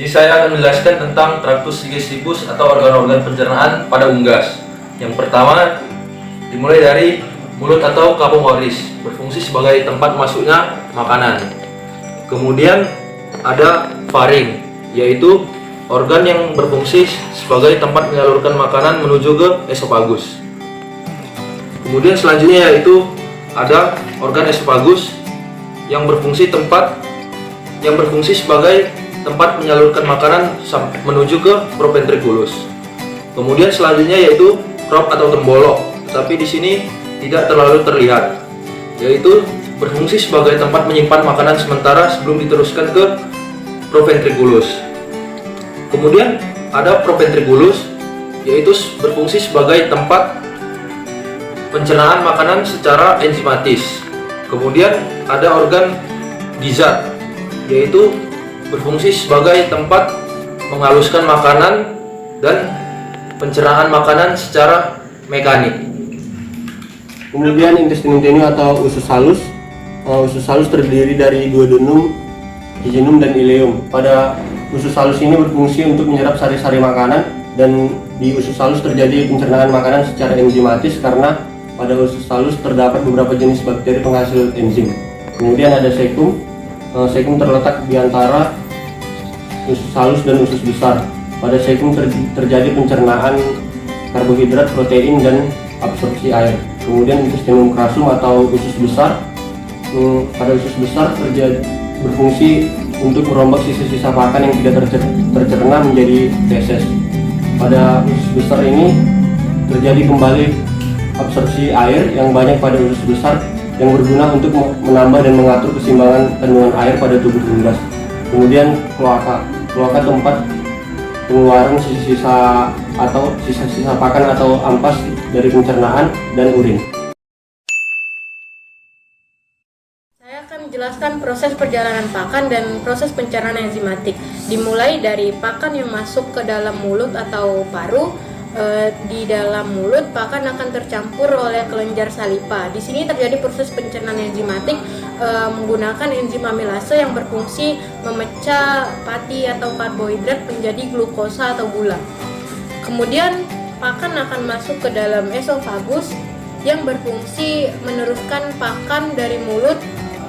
Sini saya akan menjelaskan tentang traktus digestivus atau organ-organ pencernaan pada unggas. Yang pertama, dimulai dari mulut atau kapung oris, berfungsi sebagai tempat masuknya makanan. Kemudian ada faring, yaitu organ yang berfungsi sebagai tempat menyalurkan makanan menuju ke esofagus. Kemudian selanjutnya yaitu ada organ esofagus yang berfungsi sebagai tempat menyalurkan makanan menuju ke proventriculus. Kemudian selanjutnya yaitu crop atau tembolok, tetapi di sini tidak terlalu terlihat, yaitu berfungsi sebagai tempat menyimpan makanan sementara sebelum diteruskan ke proventriculus. Kemudian ada proventriculus, yaitu berfungsi sebagai tempat pencernaan makanan secara enzimatis. Kemudian ada organ gizzard, yaitu berfungsi sebagai tempat menghaluskan makanan dan pencernaan makanan secara mekanik. Kemudian intestinum tenue atau usus halus. Usus halus terdiri dari duodenum, jejunum, dan ileum. Pada usus halus ini berfungsi untuk menyerap sari-sari makanan, dan di usus halus terjadi pencernaan makanan secara enzimatis karena pada usus halus terdapat beberapa jenis bakteri penghasil enzim. Kemudian ada cecum. Cecum terletak di antara usus halus dan usus besar. Pada cecum terjadi pencernaan karbohidrat, protein, dan absorpsi air. Kemudian intestinum crassum atau usus besar. Pada usus besar berfungsi untuk merombak sisa-sisa pakan yang tidak tercerna menjadi feses. Pada usus besar ini terjadi kembali absorpsi air yang banyak pada usus besar yang berguna untuk menambah dan mengatur keseimbangan kandungan air pada tubuh unggas. Kemudian kloaka tempat pengeluaran sisa-sisa pakan atau ampas dari pencernaan dan urin. Saya akan menjelaskan proses perjalanan pakan dan proses pencernaan enzimatik. Dimulai dari pakan yang masuk ke dalam mulut atau paru. Di dalam mulut pakan akan tercampur oleh kelenjar saliva. Di sini terjadi proses pencernaan enzimatik menggunakan enzim amilase yang berfungsi memecah pati atau karbohidrat menjadi glukosa atau gula. Kemudian pakan akan masuk ke dalam esofagus yang berfungsi meneruskan pakan dari mulut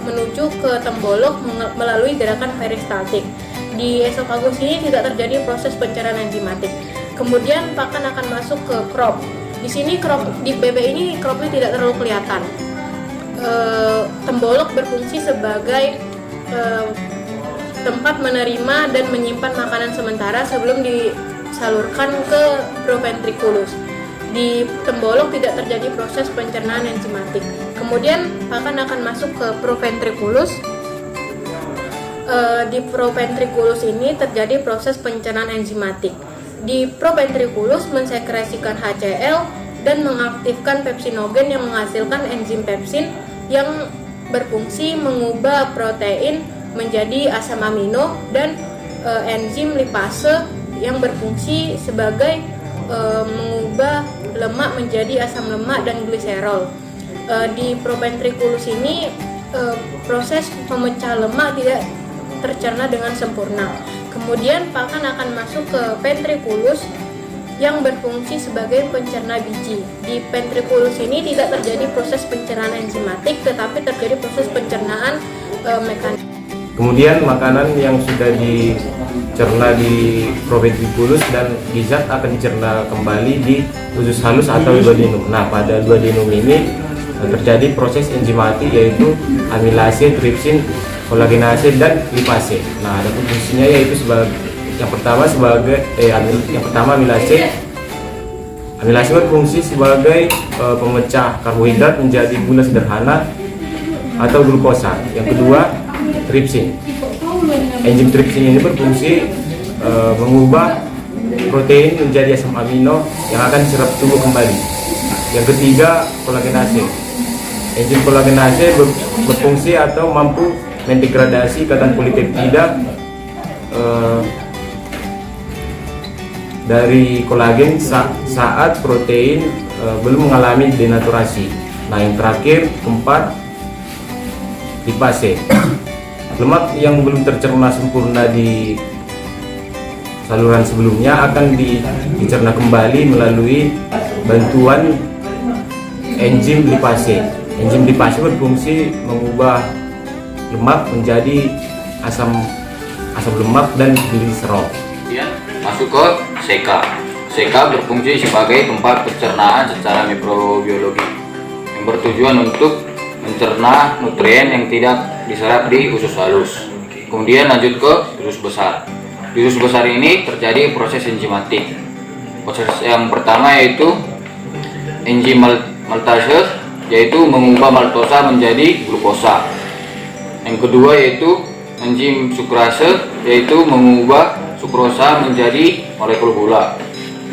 menuju ke tembolok melalui gerakan peristaltik. Di esofagus ini tidak terjadi proses pencernaan enzimatik. Kemudian pakan akan masuk ke crop. Di sini di bebek ini cropnya tidak terlalu kelihatan. Tembolok berfungsi sebagai tempat menerima dan menyimpan makanan sementara sebelum disalurkan ke proventriculus. Di tembolok tidak terjadi proses pencernaan enzimatik. Kemudian pakan akan masuk ke proventriculus. Di proventriculus ini terjadi proses pencernaan enzimatik. Di proventriculus mensekresikan HCl dan mengaktifkan pepsinogen yang menghasilkan enzim pepsin yang berfungsi mengubah protein menjadi asam amino dan enzim lipase yang berfungsi sebagai mengubah lemak menjadi asam lemak dan gliserol. Di proventriculus ini proses pemecah lemak tidak tercerna dengan sempurna. Kemudian pakan akan masuk ke ventriculus yang berfungsi sebagai pencerna biji. Di ventriculus ini tidak terjadi proses pencernaan enzimatik, tetapi terjadi proses pencernaan mekanik. Kemudian makanan yang sudah dicerna di proventriculus dan gizzard akan dicerna kembali di usus halus atau duodenum. Nah, pada duodenum ini terjadi proses enzimatik yaitu amilase, tripsin, kolagenase, dan lipase. Nah, ada fungsinya yaitu yang pertama amilase. Amilase berfungsi sebagai pemecah karbohidrat menjadi gula sederhana atau glukosa. Yang kedua, tripsin. Enzim tripsin ini berfungsi mengubah protein menjadi asam amino yang akan diserap tubuh kembali. Yang ketiga, kolagenase. Enzim kolagenase berfungsi atau mampu mendegradasi ikatan polipeptida dari kolagen saat protein belum mengalami denaturasi. Nah, yang terakhir, keempat, lipase. Lemak yang belum tercerna sempurna di saluran sebelumnya akan dicerna kembali melalui bantuan enzim lipase. Enzim lipase berfungsi mengubah lemak menjadi asam lemak dan gliserol. Kemudian masuk ke seka. Seka berfungsi sebagai tempat pencernaan secara mikrobiologi yang bertujuan untuk mencerna nutrien yang tidak diserap di usus halus. Kemudian lanjut ke usus besar. Di usus besar ini terjadi proses enzimatik. Proses yang pertama yaitu enzim maltase, yaitu mengubah maltosa menjadi glukosa. Yang kedua yaitu enzim sukrase, yaitu mengubah sukrosa menjadi molekul gula.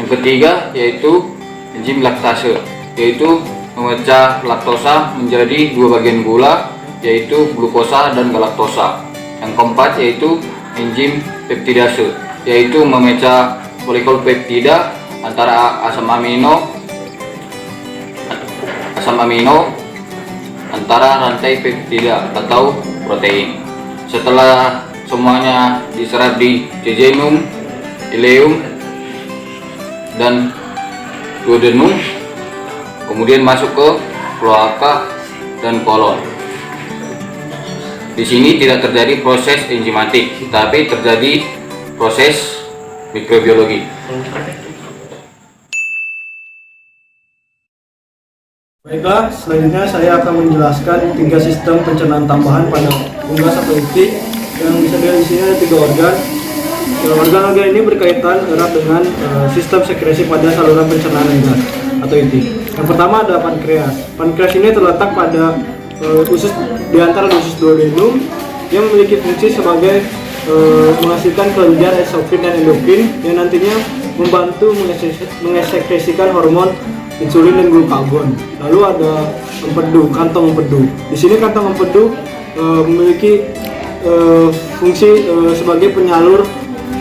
Yang ketiga yaitu enzim laktase, yaitu memecah laktosa menjadi dua bagian gula, yaitu glukosa dan galaktosa. Yang keempat yaitu enzim peptidase, yaitu memecah molekul peptida antara asam amino antara rantai peptida atau protein. Setelah semuanya diserap di jejunum, ileum, dan duodenum, kemudian masuk ke kloaka dan kolon. Di sini tidak terjadi proses enzimatik, tapi terjadi proses mikrobiologi. Baiklah, selanjutnya saya akan menjelaskan 3 sistem pencernaan tambahan pada unggas atau itik yang bisa dilihat di sini ada 3 organ. Organ-organ ini berkaitan erat dengan sistem sekresi pada saluran pencernaan unggas atau itik. Yang pertama ada pankreas. Pankreas ini terletak pada usus di antara usus duodenum yang memiliki fungsi sebagai menghasilkan kelenjar eksokrin dan endokrin yang nantinya membantu mengesekresikan hormon insulin dan glukagon. Lalu ada empedu, kantong empedu. Di sini kantong empedu memiliki fungsi sebagai penyalur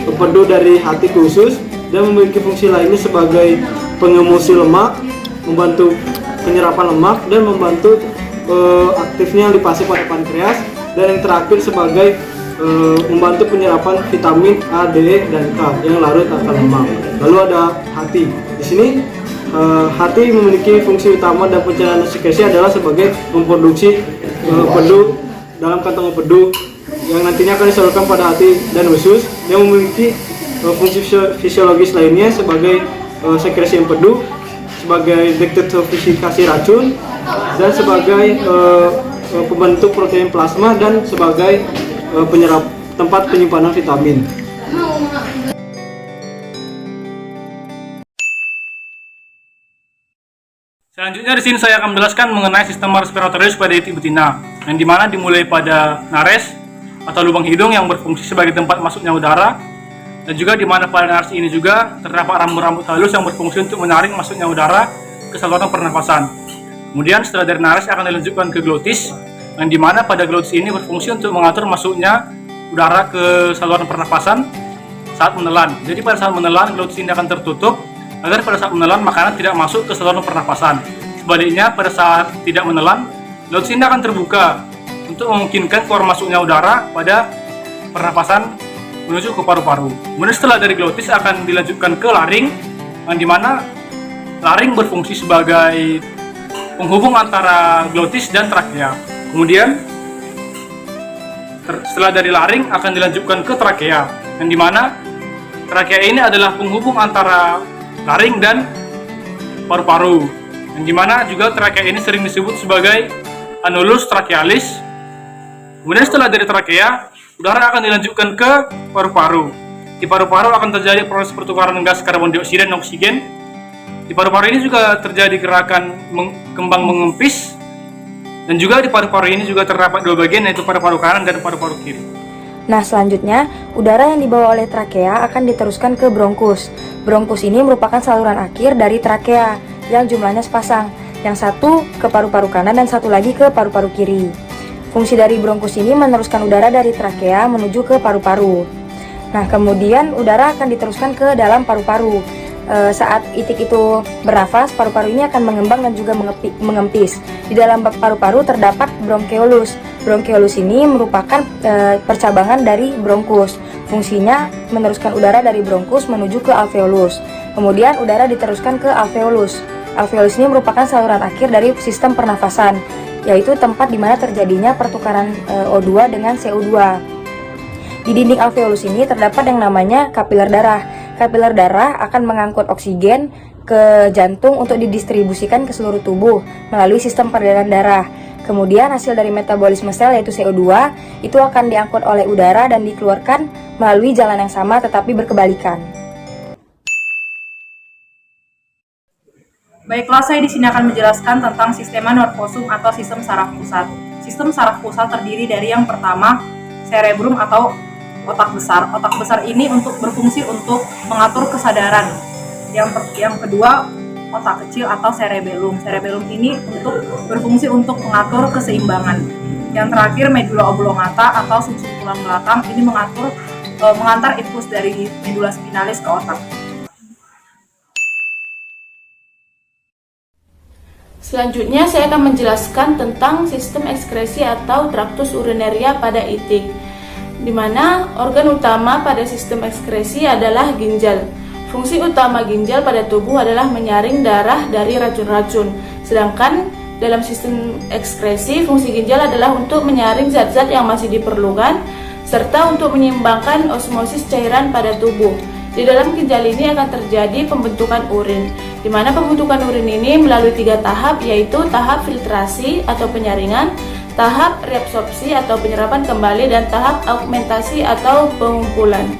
empedu dari hati ke usus dan memiliki fungsi lainnya sebagai pengemulsi lemak, membantu penyerapan lemak dan membantu aktifnya lipase pada pankreas, dan yang terakhir sebagai membantu penyerapan vitamin A, D, dan K yang larut akan lemak. Lalu ada hati. Di sini hati memiliki fungsi utama dan pencernaan sekresi adalah sebagai memproduksi empedu dalam kantong empedu yang nantinya akan disalurkan pada hati dan usus, yang memiliki fungsi fisiologis lainnya sebagai sekresi empedu, sebagai detoksifikasi racun, dan sebagai pembentuk protein plasma, dan sebagai penyerap tempat penyimpanan vitamin. Selanjutnya di sini saya akan menjelaskan mengenai sistem respiratorius pada itik betina, yang dimana dimulai pada nares atau lubang hidung yang berfungsi sebagai tempat masuknya udara, dan juga dimana pada nares ini juga terdapat rambut-rambut halus yang berfungsi untuk menyaring masuknya udara ke saluran pernafasan. Kemudian setelah dari nares akan dilanjutkan ke glotis, yang dimana pada glotis ini berfungsi untuk mengatur masuknya udara ke saluran pernafasan saat menelan. Jadi pada saat menelan glotis ini akan tertutup agar pada saat menelan makanan tidak masuk ke saluran pernafasan. Sebaliknya pada saat tidak menelan, glotis ini akan terbuka untuk memungkinkan keluar masuknya udara pada pernapasan menuju ke paru-paru. Kemudian setelah dari glotis akan dilanjutkan ke laring, yang dimana laring berfungsi sebagai penghubung antara glotis dan trakea. Kemudian setelah dari laring akan dilanjutkan ke trakea, yang dimana trakea ini adalah penghubung antara laring dan paru-paru, yang dimana juga trakea ini sering disebut sebagai anulus trachealis. Kemudian setelah dari trakea, udara akan dilanjutkan ke paru-paru. Di paru-paru akan terjadi proses pertukaran gas karbon dioksida dan oksigen. Di paru-paru ini juga terjadi gerakan kembang mengempis, dan juga di paru-paru ini juga terdapat 2 bagian, yaitu paru-paru kanan dan paru-paru kiri. Nah, selanjutnya udara yang dibawa oleh trakea akan diteruskan ke bronkus. Bronkus ini merupakan saluran akhir dari trakea yang jumlahnya sepasang, yang satu ke paru-paru kanan dan satu lagi ke paru-paru kiri. Fungsi dari bronkus ini meneruskan udara dari trakea menuju ke paru-paru. Nah, kemudian udara akan diteruskan ke dalam paru-paru. Saat itik itu bernafas, paru-paru ini akan mengembang dan juga mengempis. Di dalam paru-paru terdapat bronkeolus. Bronkeolus ini merupakan percabangan dari bronkus. Fungsinya meneruskan udara dari bronkus menuju ke alveolus. Kemudian udara diteruskan ke alveolus. Alveolus ini merupakan saluran akhir dari sistem pernafasan, yaitu tempat di mana terjadinya pertukaran O2 dengan CO2. Di dinding alveolus ini terdapat yang namanya kapiler darah. Kapiler darah akan mengangkut oksigen ke jantung untuk didistribusikan ke seluruh tubuh melalui sistem peredaran darah. Kemudian hasil dari metabolisme sel yaitu CO2 itu akan diangkut oleh udara dan dikeluarkan melalui jalan yang sama tetapi berkebalikan. Baiklah, saya di sini akan menjelaskan tentang sistema nervosum atau sistem saraf pusat. Sistem saraf pusat terdiri dari yang pertama, cerebrum atau otak besar. Otak besar ini berfungsi untuk mengatur kesadaran. Yang kedua, otak kecil atau cerebellum. Cerebellum ini berfungsi untuk mengatur keseimbangan. Yang terakhir, medula oblongata atau sumsum tulang belakang ini mengantar impuls dari medula spinalis ke otak. Selanjutnya saya akan menjelaskan tentang sistem ekskresi atau traktus urinaria pada itik, di mana organ utama pada sistem ekskresi adalah ginjal. Fungsi utama ginjal pada tubuh adalah menyaring darah dari racun-racun, sedangkan dalam sistem ekskresi fungsi ginjal adalah untuk menyaring zat-zat yang masih diperlukan serta untuk menyeimbangkan osmosis cairan pada tubuh. Di dalam ginjal ini akan terjadi pembentukan urin, di mana pembentukan urin ini melalui 3 tahap, yaitu tahap filtrasi atau penyaringan, tahap reabsorpsi atau penyerapan kembali, dan tahap augmentasi atau pengumpulan.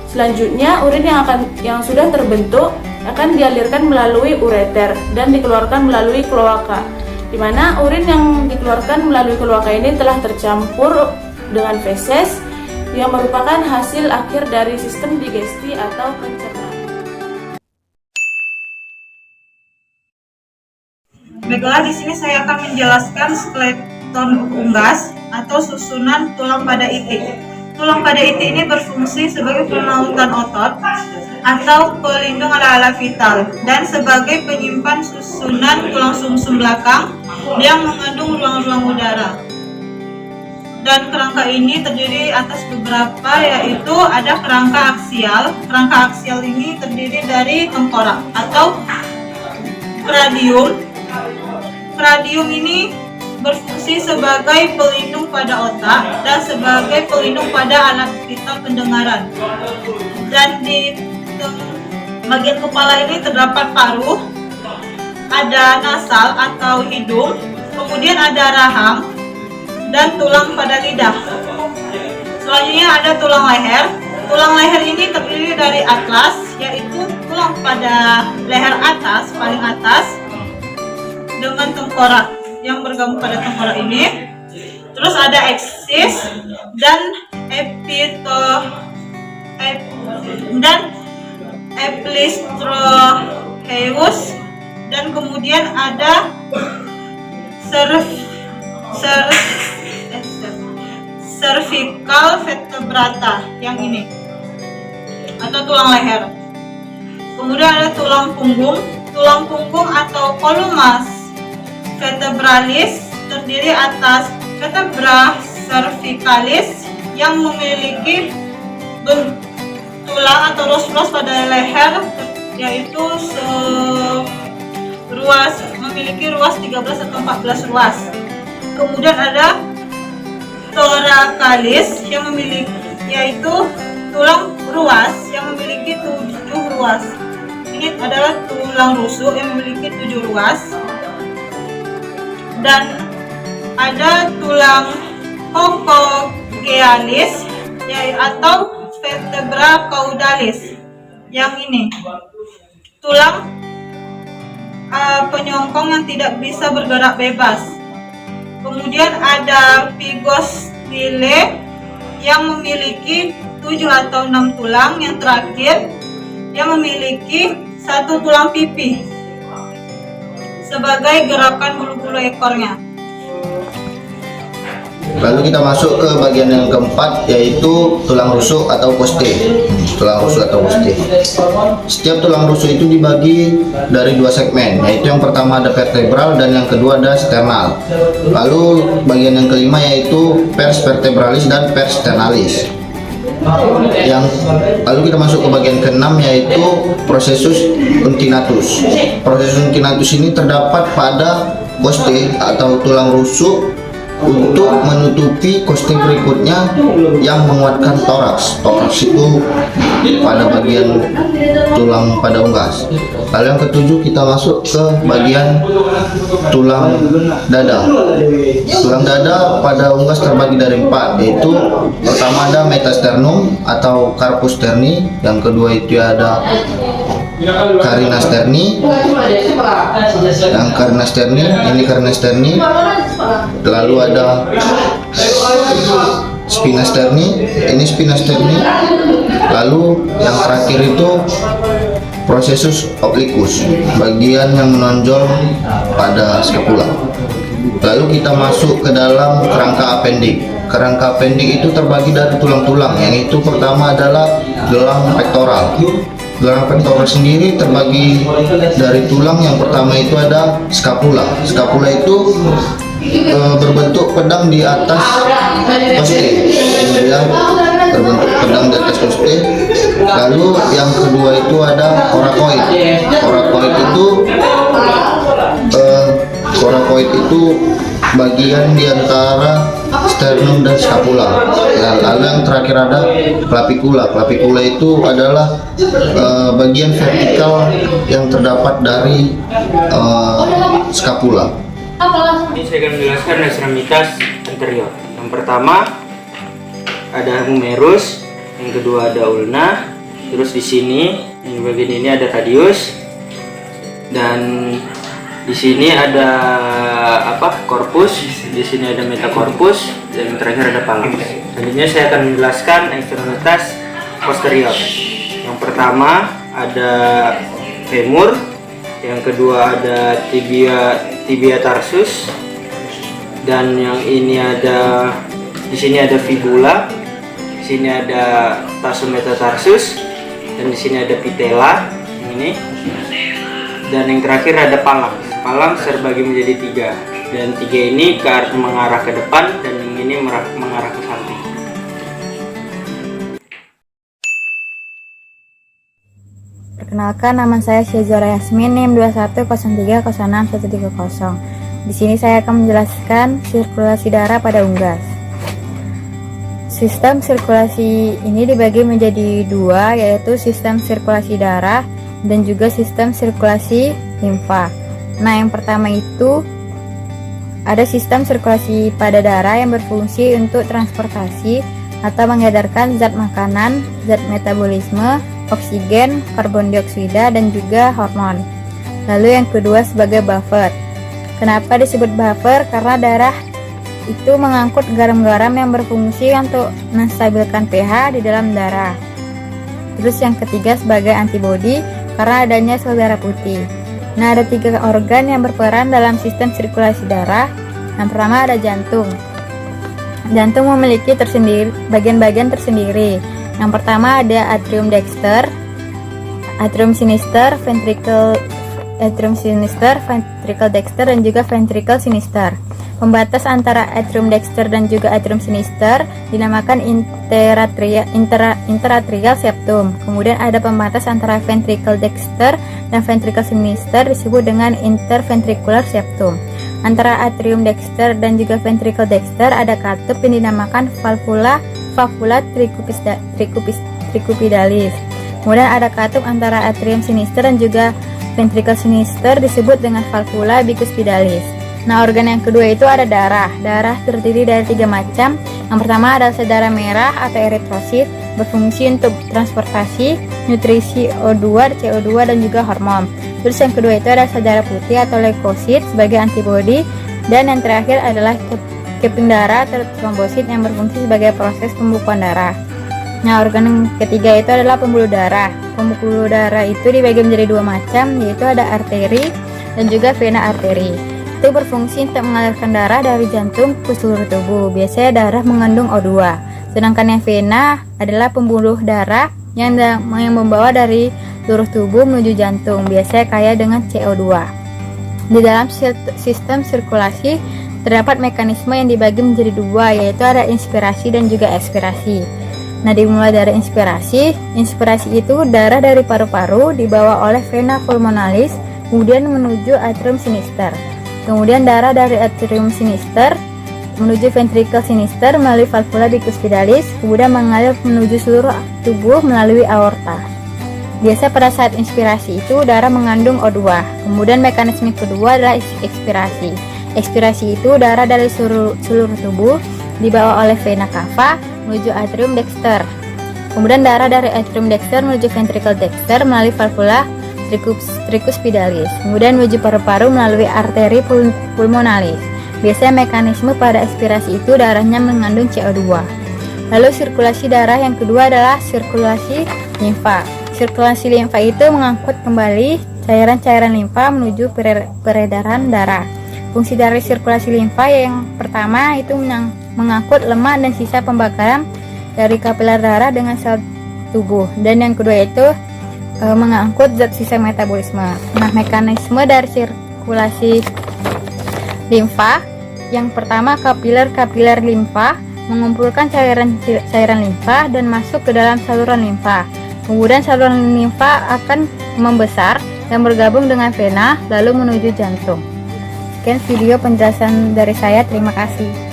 Selanjutnya, urin yang sudah terbentuk akan dialirkan melalui ureter dan dikeluarkan melalui kloaka, di mana urin yang dikeluarkan melalui kloaka ini telah tercampur dengan feses yang merupakan hasil akhir dari sistem digesti atau pencernaan. Baiklah, di sini saya akan menjelaskan skeleton unggas atau susunan tulang pada itik. Tulang pada itik ini berfungsi sebagai penautan otot atau pelindung ala-ala vital dan sebagai penyimpan susunan tulang sumsum belakang yang mengandung ruang-ruang udara. Dan kerangka ini terdiri atas beberapa, yaitu ada kerangka aksial. Kerangka aksial ini terdiri dari tengkorak atau kranium. Kranium ini berfungsi sebagai pelindung pada otak dan sebagai pelindung pada alat vital pendengaran. Dan di bagian kepala ini terdapat paruh, ada nasal atau hidung, kemudian ada rahang, dan tulang pada lidah. Selanjutnya ada tulang leher. Tulang leher ini terdiri dari atlas, yaitu tulang pada leher atas, paling atas, dengan tengkorak yang bergabung pada tengkorak ini. Terus ada eksis dan epistroheus, dan kemudian ada cervical vertebrata yang ini atau tulang leher. Kemudian ada tulang punggung. Tulang punggung atau columnus vertebralis terdiri atas vertebra cervicalis yang memiliki tulang atau ruas-ruas pada leher, yaitu memiliki ruas 13 atau 14 ruas. Kemudian ada thoracalis yang yaitu tulang ruas yang memiliki 7 ruas. Ini adalah tulang rusuk yang memiliki 7 ruas. Dan ada tulang coccygealis atau vertebra caudalis yang ini, tulang penyongkong yang tidak bisa bergerak bebas. Kemudian ada pygostyle yang memiliki 7 atau 6 tulang. Yang terakhir yang memiliki 1 tulang pipi sebagai gerakan bulu-bulu ekornya. Lalu kita masuk ke bagian yang keempat, yaitu tulang rusuk atau poste. Tulang rusuk atau poste. Setiap tulang rusuk itu dibagi dari 2 segmen, yaitu yang pertama ada vertebral dan yang kedua ada sternal. Lalu bagian yang kelima yaitu pers vertebralis dan pers sternalis. Lalu kita masuk ke bagian keenam, yaitu prosesus uncinatus. Prosesus uncinatus ini terdapat pada koste atau tulang rusuk untuk menutupi koste berikutnya yang menguatkan toraks. Toraks itu pada bagian tulang pada unggas. Lalu yang ketujuh, kita masuk ke bagian tulang dada. Tulang dada pada unggas terbagi dari 4, yaitu pertama ada metasternum atau carpus sterni, yang kedua itu ada carina sterni, yang carina sterni ini carina sterni, lalu ada spina sterni, ini spina sterni, lalu yang terakhir itu processus obliquus, bagian yang menonjol pada scapula. Lalu kita masuk ke dalam kerangka appendix. Kerangka appendix itu terbagi dari tulang-tulang, yang itu pertama adalah gelang pektoral. Gelang pektoral sendiri terbagi dari tulang. Yang pertama itu ada scapula. Scapula itu berbentuk pedang di atas koste, berbentuk pedang di atas koste. Lalu yang kedua itu ada coracoid. Coracoid itu bagian di antara sternum dan scapula. Lalu yang terakhir ada clavicula. Clavicula itu adalah bagian vertikal yang terdapat dari scapula. Ini saya akan menjelaskan ekstremitas anterior. Yang pertama ada humerus, yang kedua ada ulna, terus di sini di bagian ini ada radius, dan di sini ada korpus, di sini ada metakorpus, dan yang terakhir ada phalanx. Selanjutnya saya akan menjelaskan ekstremitas posterior. Yang pertama ada femur, yang kedua ada tibia tarsus, dan yang ini ada di sini ada fibula, di sini ada tarsum metatarsus, dan di sini ada patella yang ini, dan yang terakhir ada phalanx. Phalanx terbagi menjadi 3, dan 3 ini mengarah ke depan, dan yang ini mengarah ke samping. Perkenalkan, nama saya Syazora Yasmin, NIM 2103061130. Di sini saya akan menjelaskan sirkulasi darah pada unggas. Sistem sirkulasi ini dibagi menjadi 2, yaitu sistem sirkulasi darah dan juga sistem sirkulasi limfa. Nah, yang pertama itu ada sistem sirkulasi pada darah yang berfungsi untuk transportasi atau mengedarkan zat makanan, zat metabolisme, oksigen, karbon dioksida, dan juga hormon. Lalu yang kedua sebagai buffer. Kenapa disebut buffer? Karena darah itu mengangkut garam-garam yang berfungsi untuk menstabilkan pH di dalam darah. Terus yang ketiga sebagai antibodi, karena adanya sel darah putih. Nah, ada 3 organ yang berperan dalam sistem sirkulasi darah. Yang pertama ada jantung. Jantung memiliki bagian-bagian tersendiri. Yang pertama ada atrium dexter, atrium sinister, ventricle dexter, dan juga ventricle sinister. Pembatas antara atrium dexter dan juga atrium sinister dinamakan interatrial septum. Kemudian ada pembatas antara ventricle dexter dan ventricle sinister disebut dengan interventricular septum. Antara atrium dexter dan juga ventricle dexter ada katup yang dinamakan valvula tricupidalis. Kemudian ada katup antara atrium sinister dan juga ventricle sinister disebut dengan valvula bicuspidalis. Nah, organ yang kedua itu ada darah. Darah terdiri dari 3 macam. Yang pertama adalah sel darah merah atau eritrosit, berfungsi untuk transportasi, nutrisi O2, CO2, dan juga hormon. Terus yang kedua itu ada sel darah putih atau leukosit sebagai antibodi, dan yang terakhir adalah keping darah atau trombosit yang berfungsi sebagai proses pembekuan darah. Nah, organ yang ketiga itu adalah pembuluh darah. Pembuluh darah itu dibagi menjadi 2 macam, yaitu ada arteri dan juga vena arteri. Itu berfungsi untuk mengalirkan darah dari jantung ke seluruh tubuh. Biasanya darah mengandung O2. Sedangkan yang vena adalah pembuluh darah yang membawa dari seluruh tubuh menuju jantung. Biasanya kaya dengan CO2. Di dalam sistem sirkulasi terdapat mekanisme yang dibagi menjadi 2, yaitu ada inspirasi dan juga ekspirasi. Nah, dimulai dari inspirasi. Inspirasi itu darah dari paru-paru dibawa oleh vena pulmonalis, kemudian menuju atrium sinister. Kemudian darah dari atrium sinister menuju ventricle sinister melalui valvula bicuspidalis, kemudian mengalir menuju seluruh tubuh melalui aorta. Biasa pada saat inspirasi itu darah mengandung O2. Kemudian mekanisme kedua adalah ekspirasi. Ekspirasi itu darah dari seluruh tubuh dibawa oleh vena cava menuju atrium dexter. Kemudian darah dari atrium dexter menuju ventricle dexter melalui valvula tricuspidalis. Kemudian menuju paru-paru melalui arteri pulmonalis. Biasanya mekanisme pada ekspirasi itu darahnya mengandung CO2. Lalu sirkulasi darah yang kedua adalah sirkulasi limfa. Sirkulasi limfa itu mengangkut kembali cairan-cairan limfa menuju peredaran darah. Fungsi dari sirkulasi limfa yang pertama itu mengangkut lemak dan sisa pembakaran dari kapiler darah dengan sel tubuh, dan yang kedua itu mengangkut zat sisa metabolisme. Nah, mekanisme dari sirkulasi limfa yang pertama, kapiler limfa mengumpulkan cairan limfa dan masuk ke dalam saluran limfa. Kemudian saluran limfa akan membesar dan bergabung dengan vena lalu menuju jantung. Sekian video penjelasan dari saya, terima kasih.